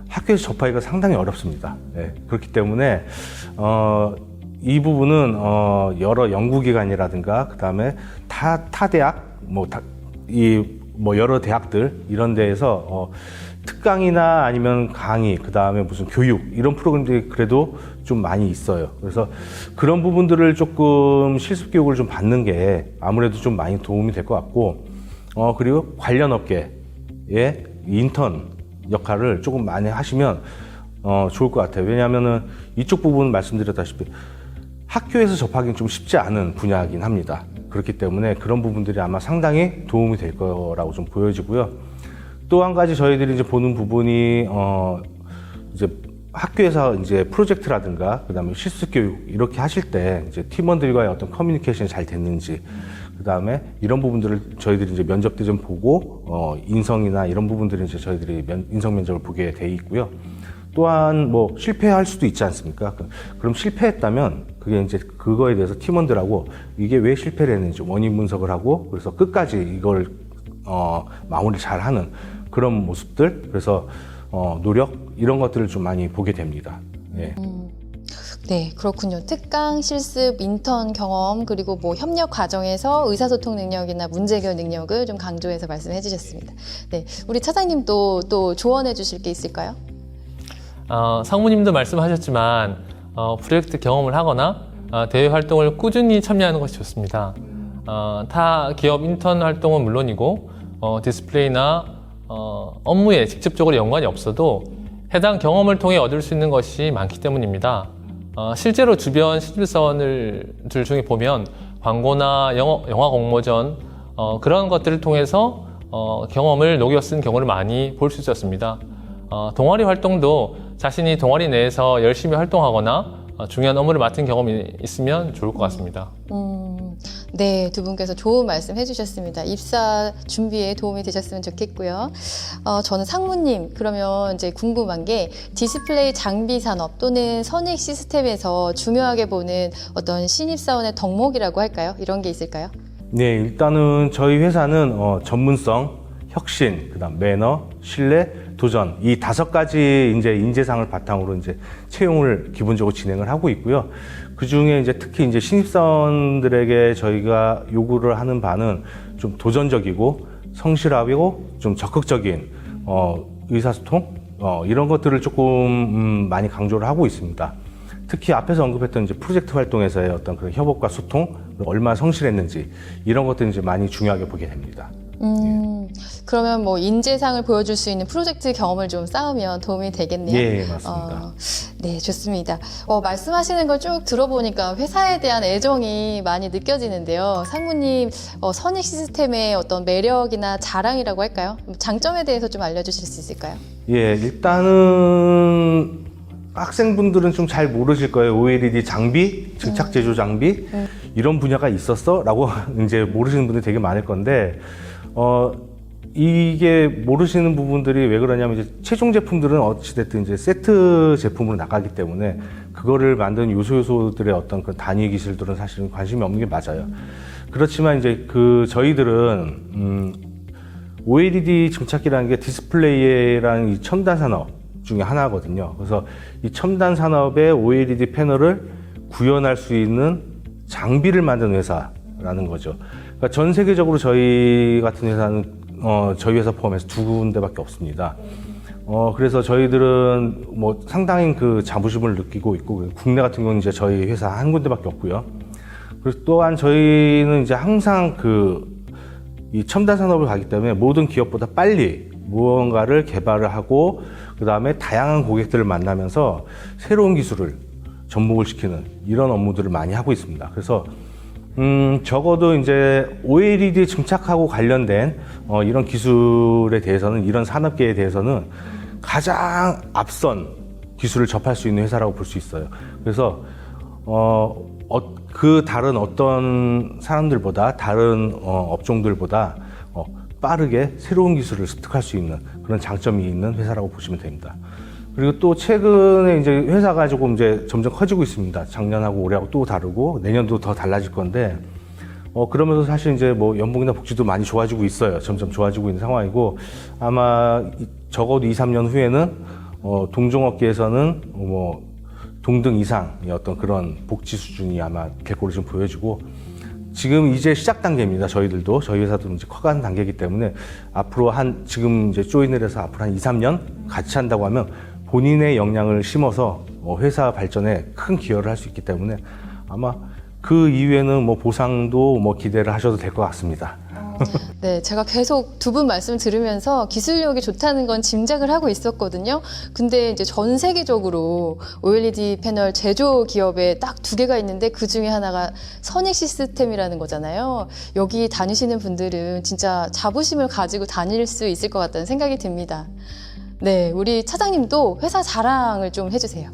학교에서 접하기가 상당히 어렵습니다. 네, 그렇기 때문에 이 부분은 여러 연구기관이라든가 그다음에 타 대학 여러 대학들 이런 데에서 특강이나 아니면 강의 그다음에 무슨 교육 이런 프로그램들이 그래도 좀 많이 있어요. 그래서 그런 부분들을 조금 실습 교육을 좀 받는 게 아무래도 좀 많이 도움이 될 것 같고 그리고 관련 업계의 인턴 역할을 조금 많이 하시면 좋을 것 같아요. 왜냐하면은 이쪽 부분 말씀드렸다시피 학교에서 접하기는 좀 쉽지 않은 분야이긴 합니다. 그렇기 때문에 그런 부분들이 아마 상당히 도움이 될 거라고 좀 보여지고요. 또 한 가지 저희들이 이제 보는 부분이 이제 학교에서 이제 프로젝트라든가 그다음에 실습 교육 이렇게 하실 때 이제 팀원들과의 어떤 커뮤니케이션이 잘 됐는지 그다음에 이런 부분들을 저희들이 이제 면접 때 좀 보고 인성이나 이런 부분들은 이제 저희들이 인성 면접을 보게 돼 있고요. 또한 뭐 실패할 수도 있지 않습니까? 그럼 실패했다면 그게 이제 그거에 대해서 팀원들하고 이게 왜 실패를 했는지 원인 분석을 하고 그래서 끝까지 이걸 마무리 잘 하는 그런 모습들, 그래서 노력 이런 것들을 좀 많이 보게 됩니다. 예. 네, 그렇군요. 특강, 실습, 인턴 경험, 그리고 뭐 협력 과정에서 의사소통 능력이나 문제 해결 능력을 좀 강조해서 말씀해 주셨습니다. 네, 우리 차장님도 또 조언해 주실 게 있을까요? 상무님도 말씀하셨지만 프로젝트 경험을 하거나 대외 활동을 꾸준히 참여하는 것이 좋습니다. 타 기업 인턴 활동은 물론이고 디스플레이나 업무에 직접적으로 연관이 없어도 해당 경험을 통해 얻을 수 있는 것이 많기 때문입니다. 실제로 주변 신입사원들 중에 보면 광고나 영화 공모전 그런 것들을 통해서 경험을 녹여 쓴 경우를 많이 볼 수 있었습니다. 동아리 활동도 자신이 동아리 내에서 열심히 활동하거나 중요한 업무를 맡은 경험이 있으면 좋을 것 같습니다. 네, 두 분께서 좋은 말씀 해주셨습니다. 입사 준비에 도움이 되셨으면 좋겠고요. 저는 상무님, 그러면 이제 궁금한 게 디스플레이 장비 산업 또는 선익 시스템에서 중요하게 보는 어떤 신입사원의 덕목이라고 할까요? 이런 게 있을까요? 네, 일단은 저희 회사는 전문성, 혁신, 그다음 매너, 신뢰, 도전 이 5가지 이제 인재상을 바탕으로 이제 채용을 기본적으로 진행을 하고 있고요. 그 중에 이제 특히 이제 신입사원들에게 저희가 요구를 하는 바는 좀 도전적이고 성실하고 좀 적극적인 의사소통 이런 것들을 조금 많이 강조를 하고 있습니다. 특히 앞에서 언급했던 이제 프로젝트 활동에서의 어떤 그런 협업과 소통, 얼마나 성실했는지 이런 것들을 이제 많이 중요하게 보게 됩니다. 그러면 뭐 인재상을 보여줄 수 있는 프로젝트 경험을 좀 쌓으면 도움이 되겠네요. 예, 맞습니다. 네, 좋습니다. 말씀하시는 걸 쭉 들어보니까 회사에 대한 애정이 많이 느껴지는데요. 상무님, 선익 시스템의 어떤 매력이나 자랑이라고 할까요? 장점에 대해서 좀 알려주실 수 있을까요? 예, 일단은 학생분들은 좀 잘 모르실 거예요. OLED 장비, 증착 제조 장비 이런 분야가 있었어? 라고 이제 모르시는 분들이 되게 많을 건데 이게 모르시는 부분들이 왜 그러냐면 이제 최종 제품들은 어찌됐든 이제 세트 제품으로 나가기 때문에 그거를 만든 요소들의 어떤 그 단위 기술들은 사실은 관심이 없는 게 맞아요. 그렇지만 이제 그 OLED 증착기라는 게 디스플레이라는 이 첨단 산업 중에 하나거든요. 그래서 이 첨단 산업의 OLED 패널을 구현할 수 있는 장비를 만든 회사라는 거죠. 그러니까 전 세계적으로 저희 같은 회사는 저희 회사 포함해서 2군데밖에 없습니다. 그래서 저희들은 뭐 상당히 그 자부심을 느끼고 있고, 국내 같은 경우는 이제 저희 회사 한 군데밖에 없고요. 그리고 또한 저희는 이제 항상 이 첨단 산업을 가기 때문에 모든 기업보다 빨리 무언가를 개발을 하고, 그 다음에 다양한 고객들을 만나면서 새로운 기술을 접목을 시키는 이런 업무들을 많이 하고 있습니다. 그래서 적어도 이제 OLED 증착하고 관련된 이런 기술에 대해서는, 이런 산업계에 대해서는 가장 앞선 기술을 접할 수 있는 회사라고 볼 수 있어요. 그래서 그 다른 어떤 사람들보다, 다른 업종들보다 빠르게 새로운 기술을 습득할 수 있는 그런 장점이 있는 회사라고 보시면 됩니다. 그리고 또 최근에 이제 회사가 조금 이제 점점 커지고 있습니다. 작년하고 올해하고 또 다르고 내년도 더 달라질 건데, 그러면서 사실 이제 뭐 연봉이나 복지도 많이 좋아지고 있어요. 점점 좋아지고 있는 상황이고, 아마 적어도 2, 3년 후에는 동종업계에서는 뭐 동등 이상의 어떤 그런 복지 수준이 아마 객고를 좀 보여지고, 지금 이제 시작 단계입니다. 저희들도, 저희 회사도 이제 커가는 단계이기 때문에 앞으로 지금 이제 조인을 해서 앞으로 한 2, 3년 같이 한다고 하면 본인의 역량을 심어서 회사 발전에 큰 기여를 할 수 있기 때문에 아마 그 이후에는 뭐 보상도 뭐 기대를 하셔도 될 것 같습니다. 네, 제가 계속 두 분 말씀 들으면서 기술력이 좋다는 건 짐작을 하고 있었거든요. 근데 이제 전 세계적으로 OLED 패널 제조 기업에 딱 2개가 있는데 그 중에 하나가 선익 시스템이라는 거잖아요. 여기 다니시는 분들은 진짜 자부심을 가지고 다닐 수 있을 것 같다는 생각이 듭니다. 네, 우리 차장님도 회사 자랑을 좀 해주세요.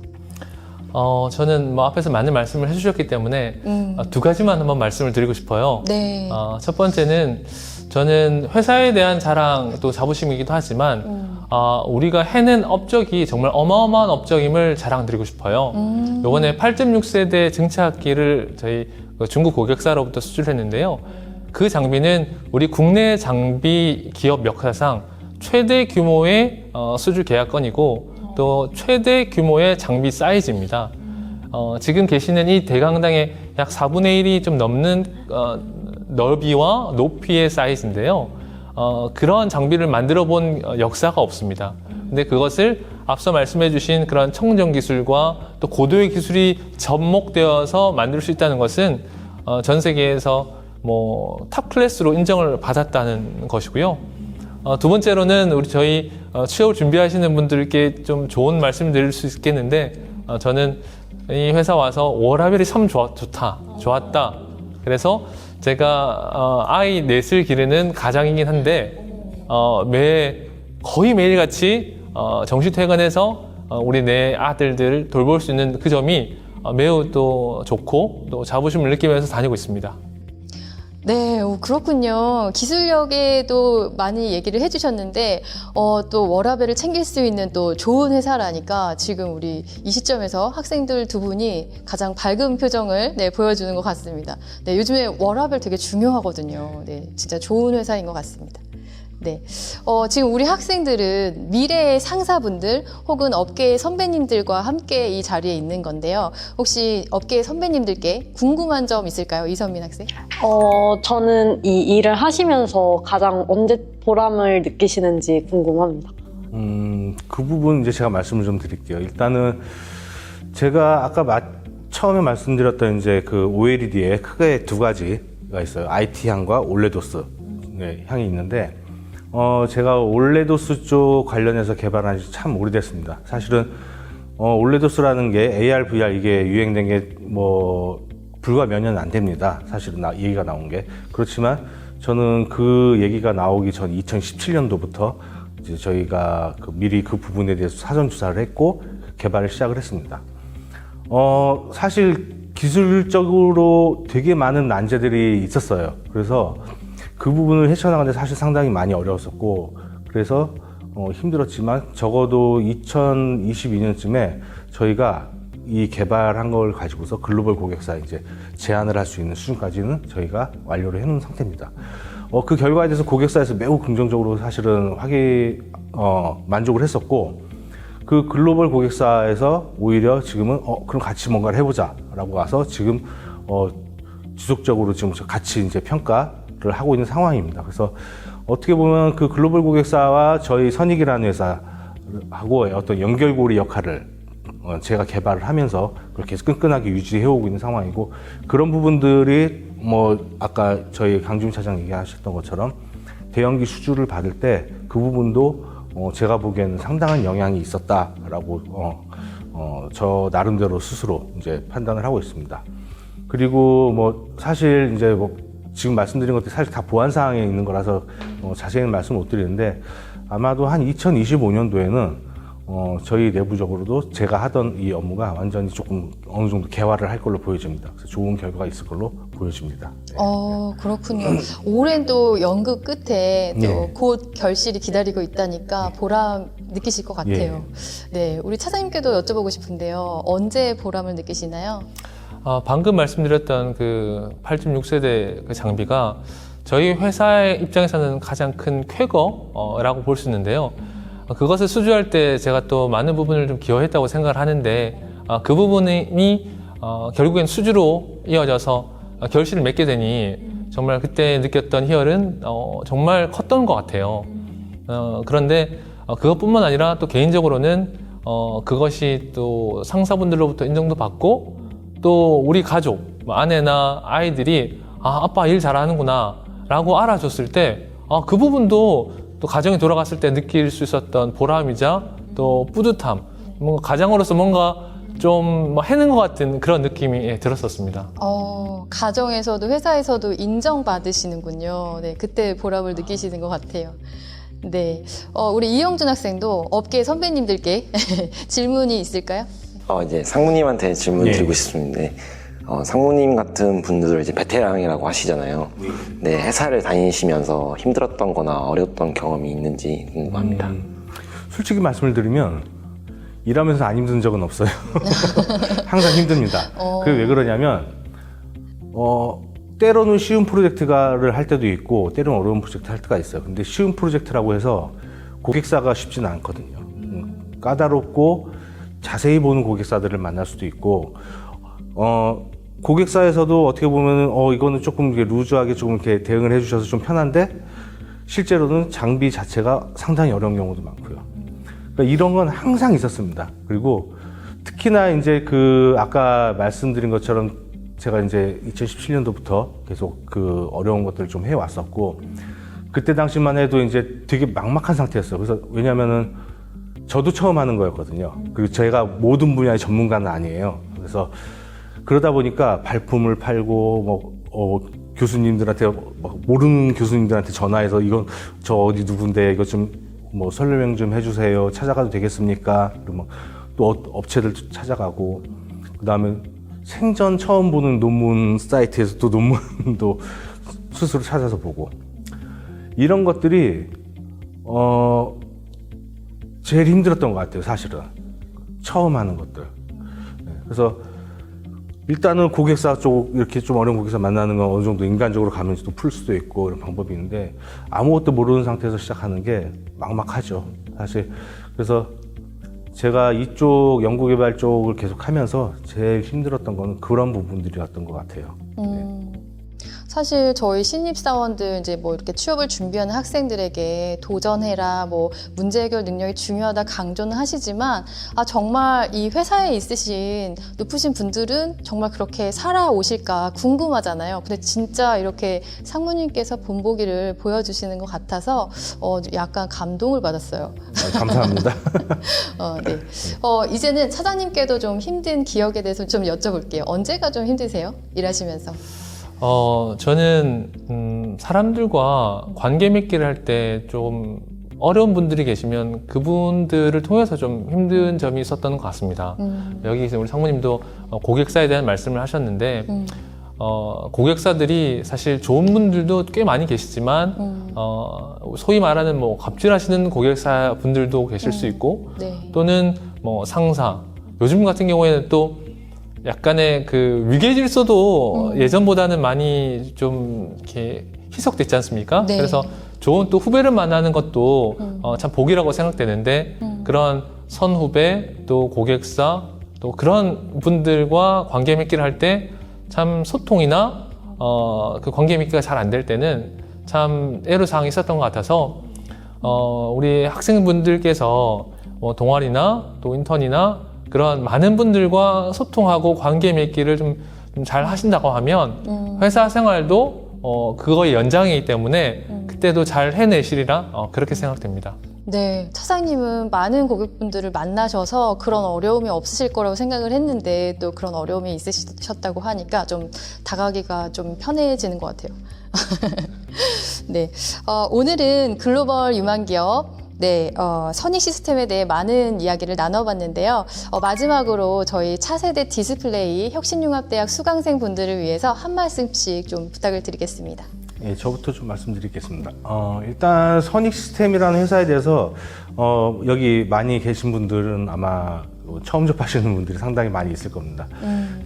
저는 뭐 앞에서 많은 말씀을 해주셨기 때문에 2가지만 한번 말씀을 드리고 싶어요. 네. 첫 번째는 저는 회사에 대한 자랑도 자부심이기도 하지만 우리가 해낸 업적이 정말 어마어마한 업적임을 자랑드리고 싶어요. 이번에 8.6세대 증착기를 저희 중국 고객사로부터 수출했는데요. 그 장비는 우리 국내 장비 기업 역사상 최대 규모의 수주 계약건이고 또 최대 규모의 장비 사이즈입니다. 지금 계시는 이 대강당의 약 4분의 1이 좀 넘는 넓이와 높이의 사이즈인데요. 그런 장비를 만들어 본 역사가 없습니다. 근데 그것을 앞서 말씀해 주신 그런 청정 기술과 또 고도의 기술이 접목되어서 만들 수 있다는 것은 전 세계에서 뭐 탑 클래스로 인정을 받았다는 것이고요. 두 번째로는 저희 취업을 준비하시는 분들께 좀 좋은 말씀을 드릴 수 있겠는데, 저는 이 회사 와서 워라밸이 참 좋았다. 그래서 제가 아이 넷을 기르는 가장이긴 한데 거의 매일같이 정시 퇴근해서 우리 내 아들들 돌볼 수 있는 그 점이 매우 또 좋고 또 자부심을 느끼면서 다니고 있습니다. 네, 그렇군요. 기술력에도 많이 얘기를 해주셨는데, 또 워라밸을 챙길 수 있는 또 좋은 회사라니까 지금 우리 이 시점에서 학생들 두 분이 가장 밝은 표정을 네, 보여주는 것 같습니다. 네, 요즘에 워라밸 되게 중요하거든요. 네, 진짜 좋은 회사인 것 같습니다. 네. 지금 우리 학생들은 미래의 상사분들 혹은 업계의 선배님들과 함께 이 자리에 있는 건데요. 혹시 업계의 선배님들께 궁금한 점 있을까요? 이선민 학생? 저는 이 일을 하시면서 가장 언제 보람을 느끼시는지 궁금합니다. 그 부분 이제 제가 말씀을 좀 드릴게요. 일단은 제가 아까 처음에 말씀드렸던 이제 그 OLED에 크게 두 가지가 있어요. IT 향과 올레도스 향이 있는데, 제가 올레도스 쪽 관련해서 개발한 지 참 오래됐습니다. 사실은, 올레도스라는 게 AR, VR 이게 유행된 게 불과 몇 년 안 됩니다. 사실은 얘기가 나온 게. 그렇지만 저는 그 얘기가 나오기 전 2017년도부터 이제 저희가 미리 그 부분에 대해서 사전 조사를 했고 개발을 시작을 했습니다. 사실 기술적으로 되게 많은 난제들이 있었어요. 그래서 그 부분을 헤쳐나가는데 사실 상당히 많이 어려웠었고, 그래서 힘들었지만 적어도 2022년쯤에 저희가 이 개발한 걸 가지고서 글로벌 고객사에 이제 제안을 할 수 있는 수준까지는 저희가 완료를 해놓은 상태입니다. 그 결과에 대해서 고객사에서 매우 긍정적으로 사실은 만족을 했었고, 그 글로벌 고객사에서 오히려 지금은 그럼 같이 뭔가를 해보자 라고 와서 지금 지속적으로 지금 같이 이제 평가를 하고 있는 상황입니다. 그래서 어떻게 보면 그 글로벌 고객사와 저희 선익이라는 회사하고의 어떤 연결고리 역할을 제가 개발을 하면서 그렇게 끈끈하게 유지해오고 있는 상황이고, 그런 부분들이 아까 저희 강주민 차장 얘기하셨던 것처럼 대형기 수주를 받을 때 그 부분도 제가 보기에는 상당한 영향이 있었다라고 저 나름대로 스스로 이제 판단을 하고 있습니다. 그리고 사실 이제 지금 말씀드린 것들이 사실 다 보안 사항에 있는 거라서 자세히는 말씀 못 드리는데, 아마도 한 2025년도에는 저희 내부적으로도 제가 하던 이 업무가 완전히 조금 어느 정도 개화를 할 걸로 보여집니다. 그래서 좋은 결과가 있을 걸로 보여집니다. 네. 그렇군요. 오랜 또 연극 끝에 또 예. 곧 결실이 기다리고 있다니까 보람 느끼실 것 같아요. 네, 우리 차장님께도 여쭤보고 싶은데요. 언제 보람을 느끼시나요? 방금 말씀드렸던 그 8.6세대 그 장비가 저희 회사의 입장에서는 가장 큰 쾌거라고 볼 수 있는데요. 그것을 수주할 때 제가 또 많은 부분을 좀 기여했다고 생각을 하는데, 그 부분이 결국엔 수주로 이어져서 결실을 맺게 되니 정말 그때 느꼈던 희열은 정말 컸던 것 같아요. 그런데 그것뿐만 아니라 또 개인적으로는 그것이 또 상사분들로부터 인정도 받고, 또 우리 가족, 아내나 아이들이 아빠 일 잘하는구나 라고 알아줬을 때 그 부분도 또 가정에 돌아갔을 때 느낄 수 있었던 보람이자 또 뿌듯함, 뭔가 가장으로서 뭔가 좀 해낸 것 같은 그런 느낌이 들었었습니다. 가정에서도 회사에서도 인정받으시는군요. 네, 그때 보람을 느끼시는 것 같아요. 네, 우리 이영준 학생도 업계 선배님들께 질문이 있을까요? 이제 상무님한테 질문 예. 드리고 싶은데, 상무님 같은 분들을 이제 베테랑이라고 하시잖아요. 네, 회사를 다니시면서 힘들었던 거나 어려웠던 경험이 있는지 궁금합니다. 솔직히 말씀을 드리면 일하면서 안 힘든 적은 없어요. 항상 힘듭니다. 그게 왜 그러냐면 때로는 쉬운 프로젝트를 할 때도 있고 때로는 어려운 프로젝트 할 때가 있어요. 근데 쉬운 프로젝트라고 해서 고객사가 쉽지는 않거든요. 까다롭고 자세히 보는 고객사들을 만날 수도 있고, 고객사에서도 어떻게 보면 이거는 조금 이렇게 루즈하게 조금 이렇게 대응을 해주셔서 좀 편한데, 실제로는 장비 자체가 상당히 어려운 경우도 많고요. 그러니까 이런 건 항상 있었습니다. 그리고 특히나 이제 아까 말씀드린 것처럼 제가 이제 2017년도부터 계속 그 어려운 것들을 좀 해왔었고, 그때 당시만 해도 이제 되게 막막한 상태였어요. 그래서 왜냐면은 저도 처음 하는 거였거든요. 그리고 제가 모든 분야의 전문가는 아니에요. 그래서 그러다 보니까 발품을 팔고 교수님들한테 모르는 교수님들한테 전화해서 이건 저 어디 누군데 이거 좀 설명 좀 해주세요. 찾아가도 되겠습니까? 그리고 또 업체들 찾아가고, 그 다음에 생전 처음 보는 논문 사이트에서 또 논문도 스스로 찾아서 보고, 이런 것들이 제일 힘들었던 것 같아요, 사실은. 처음 하는 것들. 그래서 일단은 고객사 쪽, 이렇게 좀 어려운 고객사 만나는 건 어느 정도 인간적으로 가면서 또 풀 수도 있고 이런 방법이 있는데, 아무것도 모르는 상태에서 시작하는 게 막막하죠, 사실. 그래서 제가 이쪽 연구개발 쪽을 계속 하면서 제일 힘들었던 건 그런 부분들이었던 것 같아요. 사실 저희 신입사원들 이제 뭐 이렇게 취업을 준비하는 학생들에게 도전해라, 뭐 문제 해결 능력이 중요하다 강조는 하시지만, 정말 이 회사에 있으신 높으신 분들은 정말 그렇게 살아오실까 궁금하잖아요. 근데 진짜 이렇게 상무님께서 본보기를 보여주시는 것 같아서 약간 감동을 받았어요. 감사합니다. 네. 이제는 차장님께도 좀 힘든 기억에 대해서 좀 여쭤볼게요. 언제가 좀 힘드세요? 일하시면서? 저는 사람들과 관계 맺기를 할 때 좀 어려운 분들이 계시면 그분들을 통해서 좀 힘든 점이 있었던 것 같습니다. 여기 우리 상무님도 고객사에 대한 말씀을 하셨는데, 고객사들이 사실 좋은 분들도 꽤 많이 계시지만, 소위 말하는 뭐 갑질하시는 고객사 분들도 계실 수 있고, 네. 또는 뭐 상사, 요즘 같은 경우에는 또 약간의 그 위계 질서도 예전보다는 많이 좀 이렇게 희석됐지 않습니까? 네. 그래서 좋은 또 후배를 만나는 것도 참 복이라고 생각되는데, 그런 선후배 또 고객사 또 그런 분들과 관계 맺기를 할 때 참 소통이나 그 관계 맺기가 잘 안 될 때는 참 애로사항이 있었던 것 같아서, 우리 학생분들께서 뭐 동아리나 또 인턴이나 그런 많은 분들과 소통하고 관계 맺기를 좀 잘 하신다고 하면 회사 생활도 그거의 연장이기 때문에 그때도 잘 해내시리라 그렇게 생각됩니다. 네, 차장님은 많은 고객분들을 만나셔서 그런 어려움이 없으실 거라고 생각을 했는데, 또 그런 어려움이 있으셨다고 하니까 좀 다가가기가 좀 편해지는 것 같아요. 네, 오늘은 글로벌 유망기업 선익 시스템에 대해 많은 이야기를 나눠봤는데요. 마지막으로 저희 차세대 디스플레이 혁신융합대학 수강생 분들을 위해서 한 말씀씩 좀 부탁을 드리겠습니다. 예, 저부터 좀 말씀드리겠습니다. 일단 선익 시스템이라는 회사에 대해서 여기 많이 계신 분들은 아마 처음 접하시는 분들이 상당히 많이 있을 겁니다.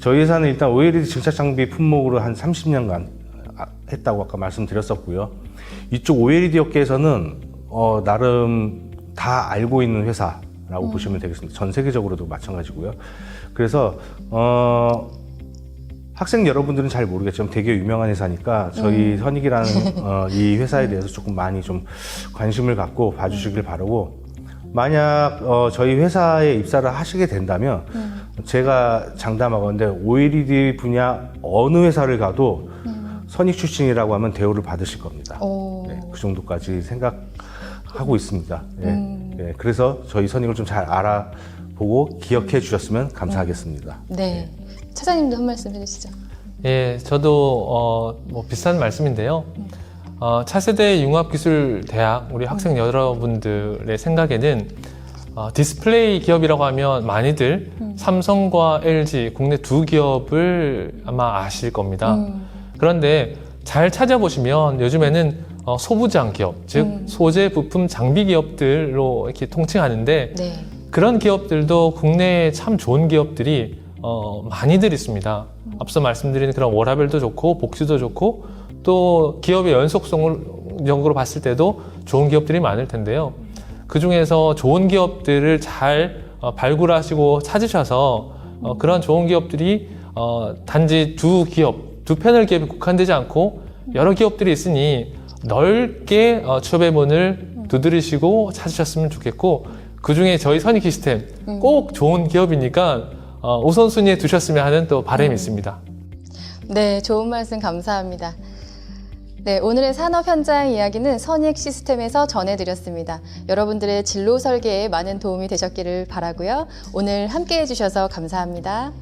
저희 회사는 일단 OLED 증착 장비 품목으로 한 30년간 했다고 아까 말씀드렸었고요. 이쪽 OLED 업계에서는 나름 다 알고 있는 회사라고 보시면 되겠습니다. 전 세계적으로도 마찬가지고요. 그래서 학생 여러분들은 잘 모르겠지만 되게 유명한 회사니까 저희 선익이라는 이 회사에 대해서 조금 많이 좀 관심을 갖고 봐주시길 바라고, 만약 저희 회사에 입사를 하시게 된다면 제가 장담하건대 OLED 분야 어느 회사를 가도 선익 출신이라고 하면 대우를 받으실 겁니다. 네, 그 정도까지 생각하고 있습니다. 네, 그래서 저희 선익을 좀 잘 알아보고 기억해 주셨으면 감사하겠습니다. 네, 차장님도 한 말씀 해주시죠. 예, 저도 뭐 비슷한 말씀인데요. 차세대 융합기술대학 우리 학생 여러분들의 생각에는 디스플레이 기업이라고 하면 많이들 삼성과 LG 국내 두 기업을 아마 아실 겁니다. 그런데 잘 찾아보시면 요즘에는 소부장 기업, 즉 소재 부품 장비 기업들로 이렇게 통칭하는데, 네. 그런 기업들도 국내에 참 좋은 기업들이 많이들 있습니다. 앞서 말씀드린 그런 워라밸도 좋고 복지도 좋고 또 기업의 연속성으로 봤을 때도 좋은 기업들이 많을 텐데요. 그 중에서 좋은 기업들을 잘 발굴하시고 찾으셔서 그런 좋은 기업들이 단지 두 패널 기업에 국한되지 않고 여러 기업들이 있으니 넓게 취업의 문을 두드리시고 찾으셨으면 좋겠고, 그 중에 저희 선익 시스템 꼭 좋은 기업이니까 우선순위에 두셨으면 하는 또 바람이 있습니다. 네, 좋은 말씀 감사합니다. 네, 오늘의 산업 현장 이야기는 선익 시스템에서 전해드렸습니다. 여러분들의 진로 설계에 많은 도움이 되셨기를 바라고요. 오늘 함께 해주셔서 감사합니다.